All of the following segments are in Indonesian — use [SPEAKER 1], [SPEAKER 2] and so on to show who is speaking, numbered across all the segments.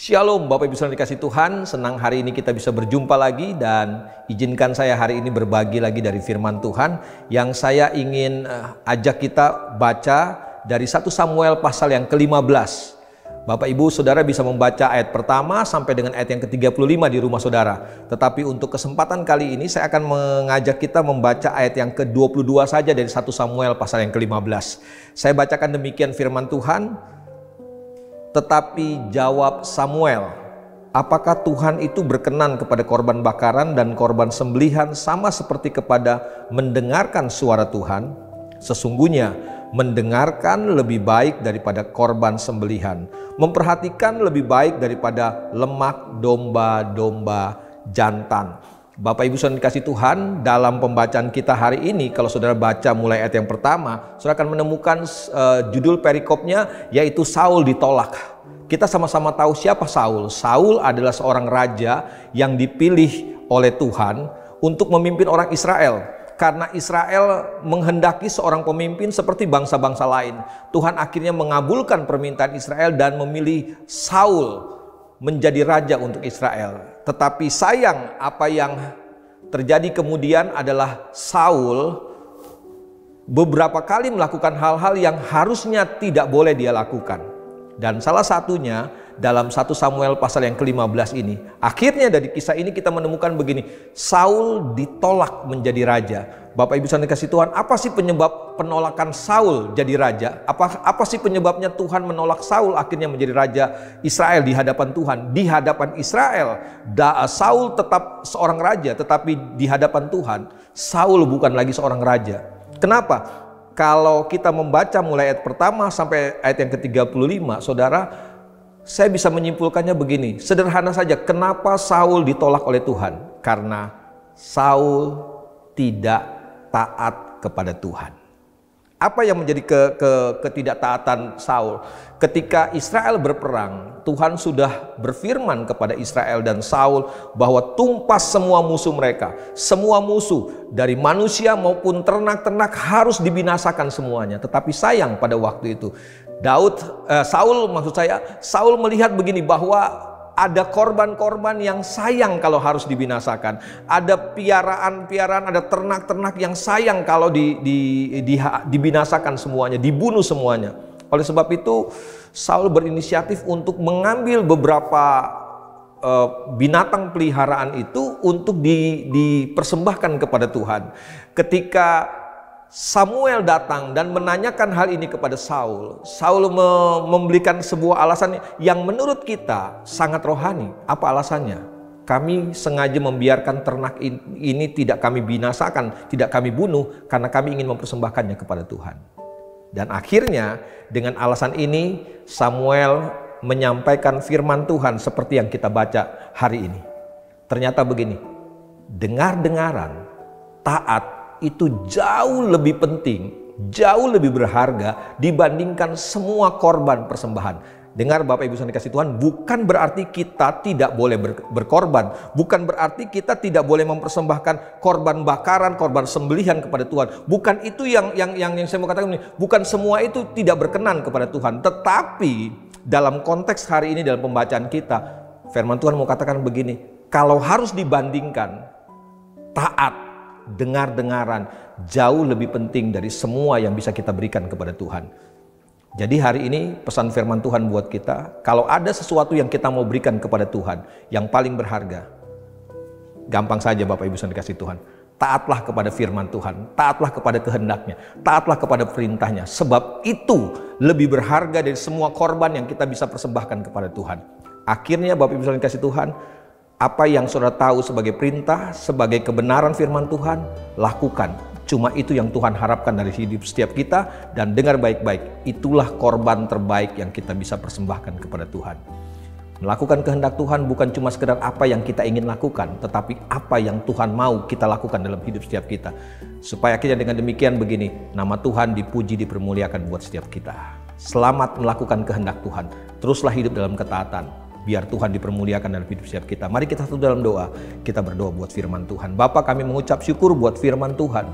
[SPEAKER 1] Shalom Bapak Ibu Saudara dikasih Tuhan, senang hari ini kita bisa berjumpa lagi dan izinkan saya hari ini berbagi lagi dari firman Tuhan yang saya ingin ajak kita baca dari 1 Samuel pasal yang ke-15. Bapak Ibu Saudara bisa membaca ayat pertama sampai dengan ayat yang ke-35 di rumah saudara. Tetapi untuk kesempatan kali ini saya akan mengajak kita membaca ayat yang ke-22 saja dari 1 Samuel pasal yang ke-15. Saya bacakan demikian firman Tuhan. Tetapi jawab Samuel, apakah Tuhan itu berkenan kepada korban bakaran dan korban sembelihan sama seperti kepada mendengarkan suara Tuhan? Sesungguhnya mendengarkan lebih baik daripada korban sembelihan, memperhatikan lebih baik daripada lemak domba-domba jantan. Bapak Ibu Saudara dikasih Tuhan, dalam pembacaan kita hari ini, kalau saudara baca mulai ayat yang pertama, saudara akan menemukan judul perikopnya yaitu Saul ditolak. Kita sama-sama tahu siapa Saul. Saul adalah seorang raja yang dipilih oleh Tuhan untuk memimpin orang Israel. Karena Israel menghendaki seorang pemimpin seperti bangsa-bangsa lain. Tuhan akhirnya mengabulkan permintaan Israel dan memilih Saul menjadi raja untuk Israel. Tetapi sayang, apa yang terjadi kemudian adalah Saul beberapa kali melakukan hal-hal yang harusnya tidak boleh dia lakukan. Dan salah satunya dalam 1 Samuel pasal yang ke-15 ini. Akhirnya dari kisah ini kita menemukan begini, Saul ditolak menjadi raja. Bapak Ibu Saudara dikasih Tuhan, apa sih penyebab penolakan Saul jadi raja? Apa sih penyebabnya Tuhan menolak Saul akhirnya menjadi raja Israel di hadapan Tuhan? Di hadapan Israel, Saul tetap seorang raja, tetapi di hadapan Tuhan, Saul bukan lagi seorang raja. Kenapa? Kalau kita membaca mulai ayat pertama sampai ayat yang ke-35, saudara, saya bisa menyimpulkannya begini, sederhana saja, kenapa Saul ditolak oleh Tuhan? Karena Saul tidak taat kepada Tuhan. Apa yang menjadi ketidaktaatan Saul? Ketika Israel berperang, Tuhan sudah berfirman kepada Israel dan Saul bahwa tumpas semua musuh mereka. Semua musuh dari manusia maupun ternak-ternak harus dibinasakan semuanya. Tetapi sayang pada waktu itu Saul melihat begini bahwa ada korban-korban yang sayang kalau harus dibinasakan. Ada piaraan-piaraan, ada ternak-ternak yang sayang kalau dibinasakan semuanya, dibunuh semuanya. Oleh sebab itu, Saul berinisiatif untuk mengambil beberapa binatang peliharaan itu untuk dipersembahkan kepada Tuhan. Ketika Samuel datang dan menanyakan hal ini kepada Saul, Saul memberikan sebuah alasan yang menurut kita sangat rohani. Apa alasannya? Kami sengaja membiarkan ternak ini tidak kami binasakan, tidak kami bunuh, karena kami ingin mempersembahkannya kepada Tuhan. Dan akhirnya dengan alasan ini Samuel menyampaikan firman Tuhan seperti yang kita baca hari ini. Ternyata begini, dengar-dengaran, taat itu jauh lebih penting, jauh lebih berharga dibandingkan semua korban persembahan. Dengar Bapak Ibu Saudara dikasih Tuhan, bukan berarti kita tidak boleh berkorban, bukan berarti kita tidak boleh mempersembahkan korban bakaran, korban sembelihan kepada Tuhan. Bukan itu yang saya mau katakan ini, bukan semua itu tidak berkenan kepada Tuhan. Tetapi dalam konteks hari ini dalam pembacaan kita, firman Tuhan mau katakan begini, kalau harus dibandingkan, taat, dengar-dengaran jauh lebih penting dari semua yang bisa kita berikan kepada Tuhan. Jadi hari ini pesan firman Tuhan buat kita, kalau ada sesuatu yang kita mau berikan kepada Tuhan yang paling berharga, gampang saja Bapak Ibu Saudara dikasih Tuhan, taatlah kepada firman Tuhan, taatlah kepada kehendaknya, taatlah kepada perintahnya, sebab itu lebih berharga dari semua korban yang kita bisa persembahkan kepada Tuhan. Akhirnya Bapak Ibu Saudara dikasih Tuhan, apa yang saudara tahu sebagai perintah, sebagai kebenaran firman Tuhan, lakukan. Cuma itu yang Tuhan harapkan dari hidup setiap kita. Dan dengar baik-baik, itulah korban terbaik yang kita bisa persembahkan kepada Tuhan. Melakukan kehendak Tuhan bukan cuma sekedar apa yang kita ingin lakukan, tetapi apa yang Tuhan mau kita lakukan dalam hidup setiap kita. Supaya kita dengan demikian begini, nama Tuhan dipuji, dipermuliakan buat setiap kita. Selamat melakukan kehendak Tuhan. Teruslah hidup dalam ketaatan. Biar Tuhan dipermuliakan dalam hidup setiap kita. Mari kita satu dalam doa. Kita berdoa buat firman Tuhan. Bapa, kami mengucap syukur buat firman Tuhan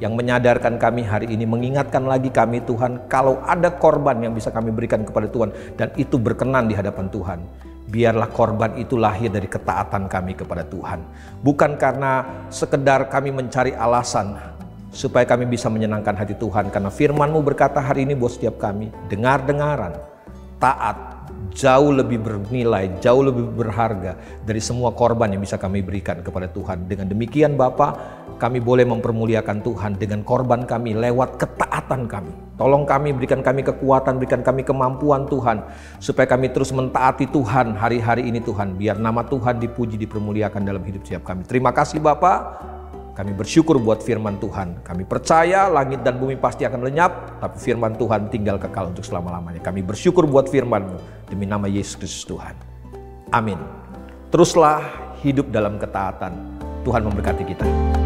[SPEAKER 1] yang menyadarkan kami hari ini, mengingatkan lagi kami Tuhan, kalau ada korban yang bisa kami berikan kepada Tuhan dan itu berkenan di hadapan Tuhan, biarlah korban itu lahir dari ketaatan kami kepada Tuhan. Bukan karena sekedar kami mencari alasan supaya kami bisa menyenangkan hati Tuhan, karena firman-Mu berkata hari ini buat setiap kami, dengar-dengaran, taat, jauh lebih bernilai, jauh lebih berharga dari semua korban yang bisa kami berikan kepada Tuhan. Dengan demikian Bapa, kami boleh mempermuliakan Tuhan dengan korban kami lewat ketaatan kami. Tolong kami, berikan kami kekuatan, berikan kami kemampuan Tuhan, supaya kami terus mentaati Tuhan hari-hari ini Tuhan. Biar nama Tuhan dipuji, dipermuliakan dalam hidup setiap kami. Terima kasih Bapa. Kami bersyukur buat firman Tuhan. Kami percaya langit dan bumi pasti akan lenyap, tapi firman Tuhan tinggal kekal untuk selama-lamanya. Kami bersyukur buat firman-Mu demi nama Yesus Kristus Tuhan. Amin. Teruslah hidup dalam ketaatan. Tuhan memberkati kita.